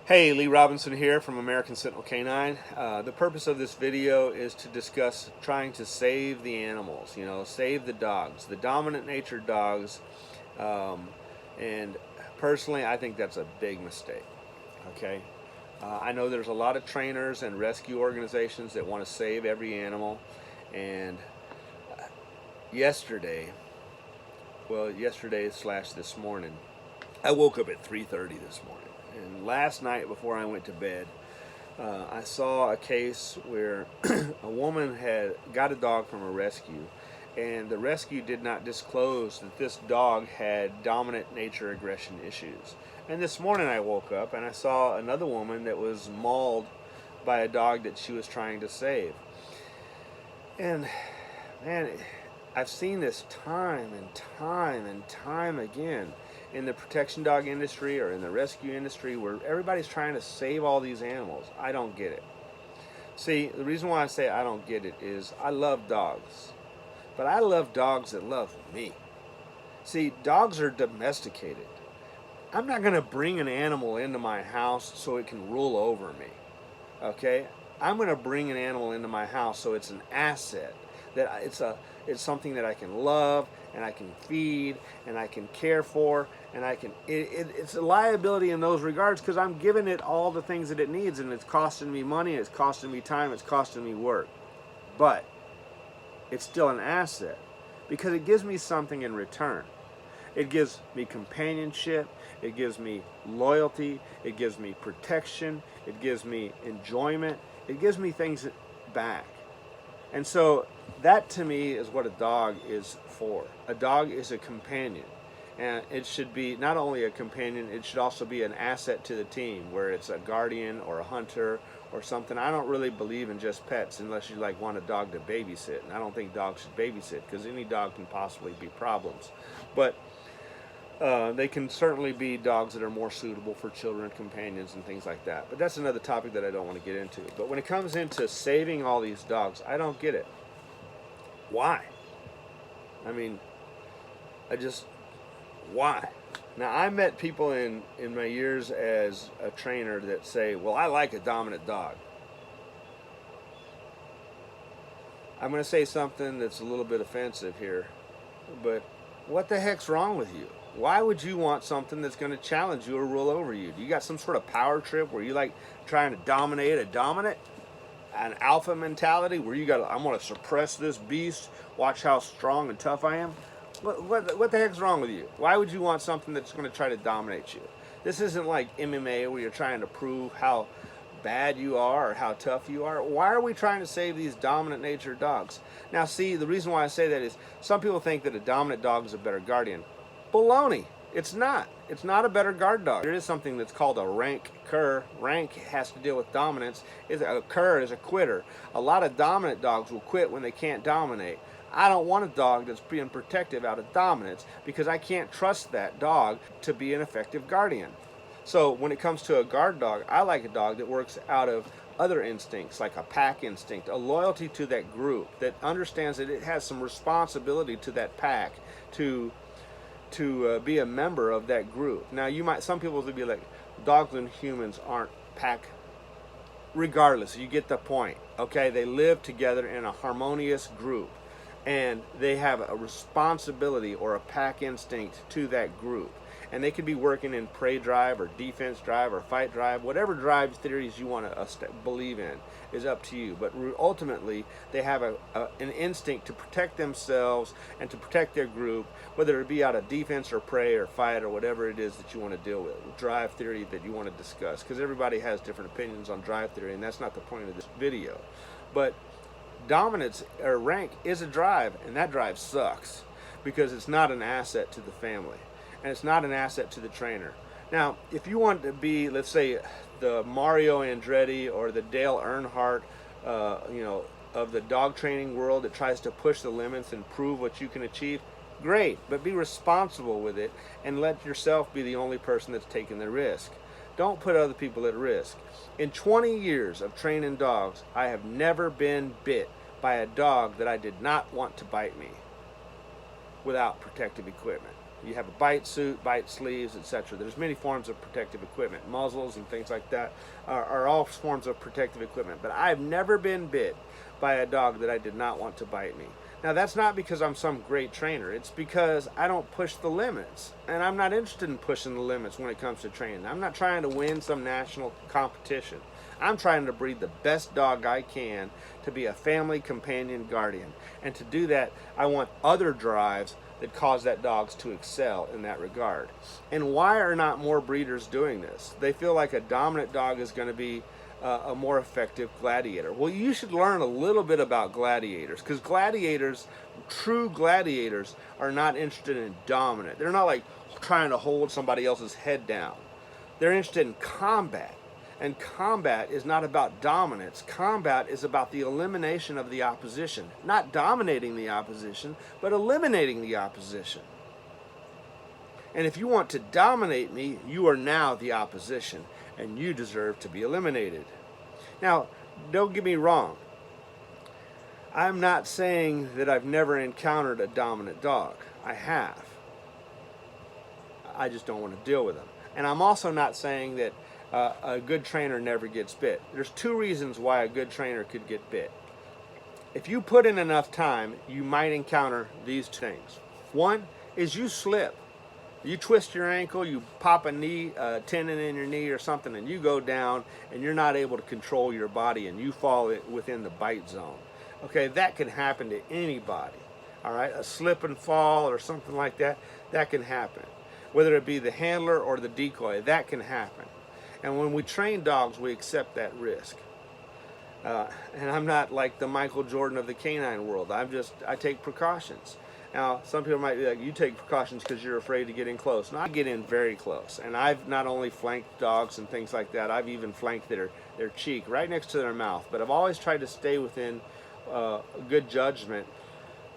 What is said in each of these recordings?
Hey, Lee Robinson here from American Sentinel Canine. The purpose of this video is to discuss trying to save the animals, save the dogs, the dominant nature dogs. And personally, I think that's a big mistake. Okay? I know there's a lot of trainers and rescue organizations that want to save every animal. And yesterday slash this morning, I woke up at 3:30 this morning. And last night before I went to bed, I saw a case where a woman had got a dog from a rescue, and the rescue did not disclose that this dog had dominant nature aggression issues. And this morning I woke up and I saw another woman that was mauled by a dog that she was trying to save. And man, I've seen this time and time and time again in the protection dog industry or in the rescue industry, where everybody's trying to save all these animals. I don't get it. See, the reason why I say I don't get it is I love dogs, but I love dogs that love me. See, dogs are domesticated. I'm not going to bring an animal into my house so it can rule over me. Okay? I'm going to bring an animal into my house so it's an asset, that it's something that I can love and I can feed and I can care for, and it's a liability in those regards because I'm giving it all the things that it needs, and it's costing me money, it's costing me time, it's costing me work. But it's still an asset because it gives me something in return. It gives me companionship, it gives me loyalty, it gives me protection, it gives me enjoyment, it gives me things back. And so that to me is what a dog is for. A dog is a companion. And it should be not only a companion, it should also be an asset to the team, where it's a guardian or a hunter or something. I don't really believe in just pets unless you want a dog to babysit. And I don't think dogs should babysit because any dog can possibly be problems. But they can certainly be dogs that are more suitable for children, companions, and things like that. But that's another topic that I don't want to get into. But when it comes into saving all these dogs, I don't get it. Why? I mean, why? Now, I met people in my years as a trainer that say, well, I like a dominant dog. I'm going to say something that's a little bit offensive here, but what the heck's wrong with you? Why would you want something that's going to challenge you or rule over you? Do you got some sort of power trip where you like trying to dominate a dominant? An alpha mentality where I'm going to suppress this beast, watch how strong and tough I am? What the heck's wrong with you? Why would you want something that's going to try to dominate you? This isn't like MMA where you're trying to prove how bad you are or how tough you are. Why are we trying to save these dominant nature dogs? Now, see, the reason why I say that is some people think that a dominant dog is a better guardian. Baloney. It's not. It's not a better guard dog. There is something that's called a rank cur. Rank has to deal with dominance. A cur is a quitter. A lot of dominant dogs will quit when they can't dominate. I don't want a dog that's being protective out of dominance because I can't trust that dog to be an effective guardian. So when it comes to a guard dog, I like a dog that works out of other instincts, like a pack instinct, a loyalty to that group, that understands that it has some responsibility to that pack, to be a member of that group. Now, some people will be like, dogs and humans aren't pack. Regardless, you get the point. Okay, they live together in a harmonious group, and they have a responsibility or a pack instinct to that group. And they could be working in prey drive or defense drive or fight drive, whatever drive theories you want to believe in is up to you. But ultimately, they have an instinct to protect themselves and to protect their group, whether it be out of defense or prey or fight or whatever it is that you want to deal with, drive theory that you want to discuss, because everybody has different opinions on drive theory, and that's not the point of this video. But dominance or rank is a drive, and that drive sucks because it's not an asset to the family. And it's not an asset to the trainer. Now, if you want to be, let's say, the Mario Andretti or the Dale Earnhardt, of the dog training world that tries to push the limits and prove what you can achieve, great. But be responsible with it and let yourself be the only person that's taking the risk. Don't put other people at risk. In 20 years of training dogs, I have never been bit by a dog that I did not want to bite me without protective equipment. You have a bite suit, bite sleeves, etc. There's many forms of protective equipment. Muzzles and things like that are all forms of protective equipment. But I've never been bit by a dog that I did not want to bite me. Now, that's not because I'm some great trainer. It's because I don't push the limits. And I'm not interested in pushing the limits when it comes to training. I'm not trying to win some national competition. I'm trying to breed the best dog I can to be a family companion guardian. And to do that, I want other drives that cause that dogs to excel in that regard. And why are not more breeders doing this? They feel like a dominant dog is going to be a more effective gladiator. Well, you should learn a little bit about gladiators, because gladiators, true gladiators, are not interested in dominant. They're not like trying to hold somebody else's head down. They're interested in combat. And combat is not about dominance. Combat is about the elimination of the opposition. Not dominating the opposition, but eliminating the opposition. And if you want to dominate me, you are now the opposition, and you deserve to be eliminated. Now, don't get me wrong. I'm not saying that I've never encountered a dominant dog. I have. I just don't want to deal with them. And I'm also not saying that a good trainer never gets bit. There's two reasons why a good trainer could get bit. If you put in enough time, you might encounter these things. One is you slip. You twist your ankle, you pop a tendon in your knee or something, and you go down and you're not able to control your body and you fall within the bite zone. Okay, that can happen to anybody. All right, a slip and fall or something like that, that can happen. Whether it be the handler or the decoy, that can happen. And when we train dogs, we accept that risk. And I'm not like the Michael Jordan of the canine world. I take precautions. Now, some people might be like, you take precautions because you're afraid to get in close. No, I get in very close. And I've not only flanked dogs and things like that, I've even flanked their cheek right next to their mouth. But I've always tried to stay within good judgment.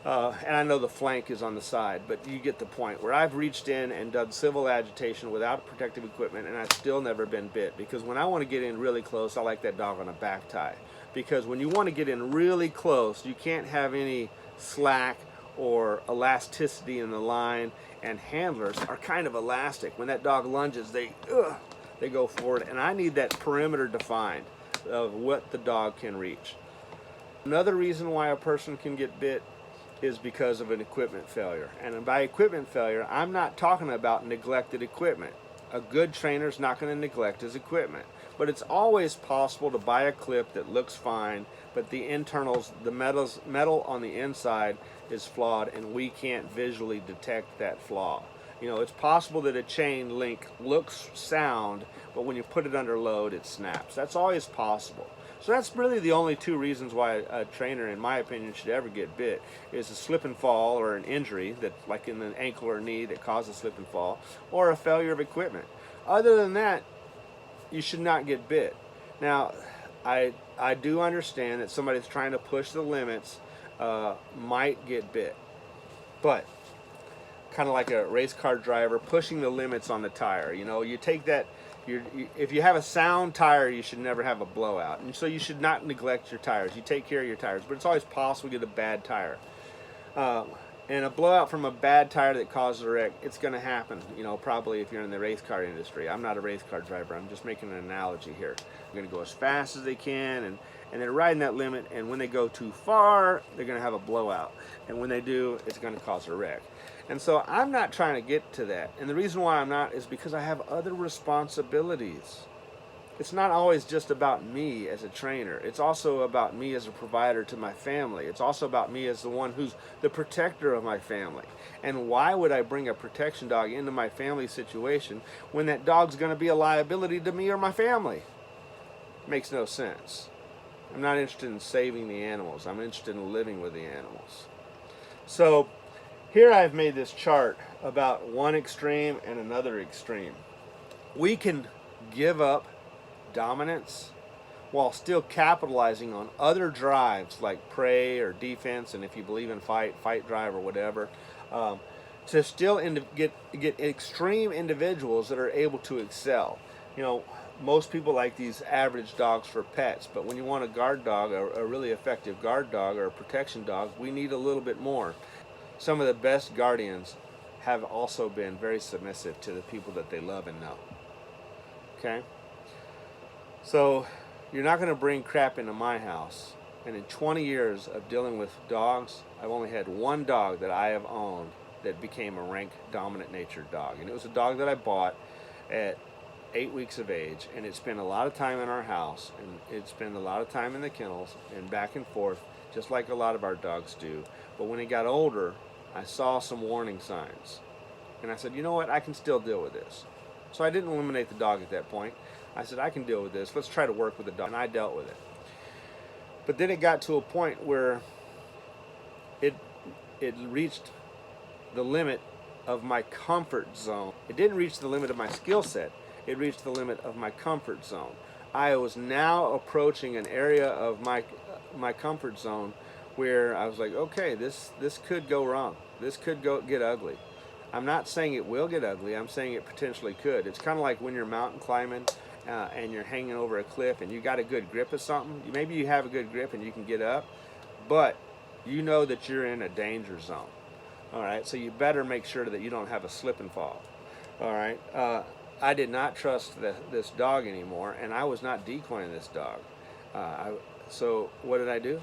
And I know the flank is on the side, but you get the point. Where I've reached in and done civil agitation without protective equipment, and I've still never been bit. Because when I want to get in really close, I like that dog on a back tie. Because when you want to get in really close, you can't have any slack or elasticity in the line, and handlers are kind of elastic. When that dog lunges, they go forward, and I need that perimeter defined of what the dog can reach. Another reason why a person can get bit is because of an equipment failure. And by equipment failure, I'm not talking about neglected equipment. A good trainer is not going to neglect his equipment. But it's always possible to buy a clip that looks fine, but the internals, the metal on the inside is flawed, and we can't visually detect that flaw. You know, it's possible that a chain link looks sound, but when you put it under load, it snaps. That's always possible. So that's really the only two reasons why a trainer, in my opinion, should ever get bit, is a slip and fall or an injury, that, like in the ankle or knee, that causes slip and fall, or a failure of equipment. Other than that, you should not get bit. Now, I do understand that somebody that's trying to push the limits might get bit, but kind of like a race car driver pushing the limits on the tire. You know, you take that. If you have a sound tire, you should never have a blowout, and so you should not neglect your tires. You take care of your tires, but it's always possible to get a bad tire. And a blowout from a bad tire that causes a wreck, it's going to happen, you know, probably if you're in the race car industry. I'm not a race car driver. I'm just making an analogy here. They're going to go as fast as they can, and they're riding that limit, and when they go too far, they're going to have a blowout. And when they do, it's going to cause a wreck. And so I'm not trying to get to that. And the reason why I'm not is because I have other responsibilities. It's not always just about me as a trainer. It's also about me as a provider to my family. It's also about me as the one who's the protector of my family. And why would I bring a protection dog into my family situation when that dog's going to be a liability to me or my family? Makes no sense. I'm not interested in saving the animals. I'm interested in living with the animals. So here I've made this chart about one extreme and another extreme. We can give up dominance while still capitalizing on other drives like prey or defense, and if you believe in fight drive or whatever, to still get extreme individuals that are able to excel. You know, most people like these average dogs for pets, but when you want a guard dog, a really effective guard dog or a protection dog, we need a little bit more. Some of the best guardians have also been very submissive to the people that they love and know. Okay? So you're not going to bring crap into my house. And in 20 years of dealing with dogs, I've only had one dog that I have owned that became a rank dominant natured dog. And it was a dog that I bought at 8 weeks of age, and it spent a lot of time in our house, and it spent a lot of time in the kennels and back and forth, just like a lot of our dogs do. But when it got older, I saw some warning signs, and I said, you know what, I can still deal with this. So I didn't eliminate the dog at that point. I said, I can deal with this. Let's try to work with the dog, and I dealt with it. But then it got to a point where it reached the limit of my comfort zone. It didn't reach the limit of my skill set. It reached the limit of my comfort zone. I was now approaching an area of my comfort zone where I was like, okay, this could go wrong. This could get ugly. I'm not saying it will get ugly. I'm saying it potentially could. It's kind of like when you're mountain climbing and you're hanging over a cliff and you got a good grip of something. Maybe you have a good grip and you can get up, but you know that you're in a danger zone. All right, so you better make sure that you don't have a slip and fall. All right, I did not trust this dog anymore, and I was not decoying this dog. So what did I do?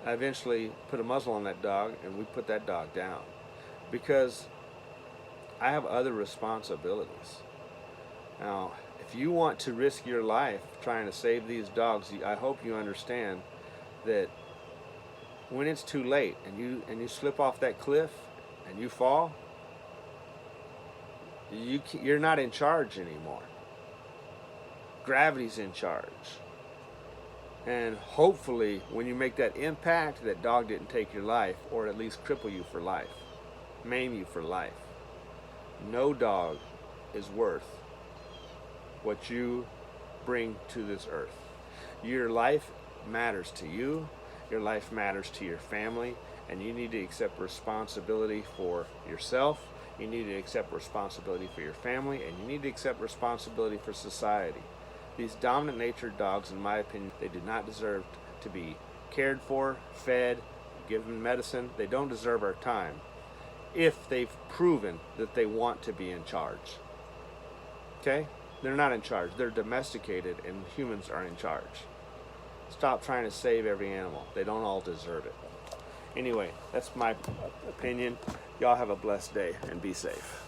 I eventually put a muzzle on that dog, and we put that dog down because I have other responsibilities. Now, if you want to risk your life trying to save these dogs, I hope you understand that when it's too late and you slip off that cliff and you fall, you're not in charge anymore. Gravity's in charge. And hopefully when you make that impact, that dog didn't take your life, or at least cripple you for life, maim you for life. No dog is worth what you bring to this earth. Your life matters to you. Your life matters to your family, and you need to accept responsibility for yourself. You need to accept responsibility for your family, and you need to accept responsibility for society. These dominant natured dogs, in my opinion, they do not deserve to be cared for, fed, given medicine. They don't deserve our time if they've proven that they want to be in charge. Okay? They're not in charge. They're domesticated, and humans are in charge. Stop trying to save every animal. They don't all deserve it. Anyway, that's my opinion. Y'all have a blessed day and be safe.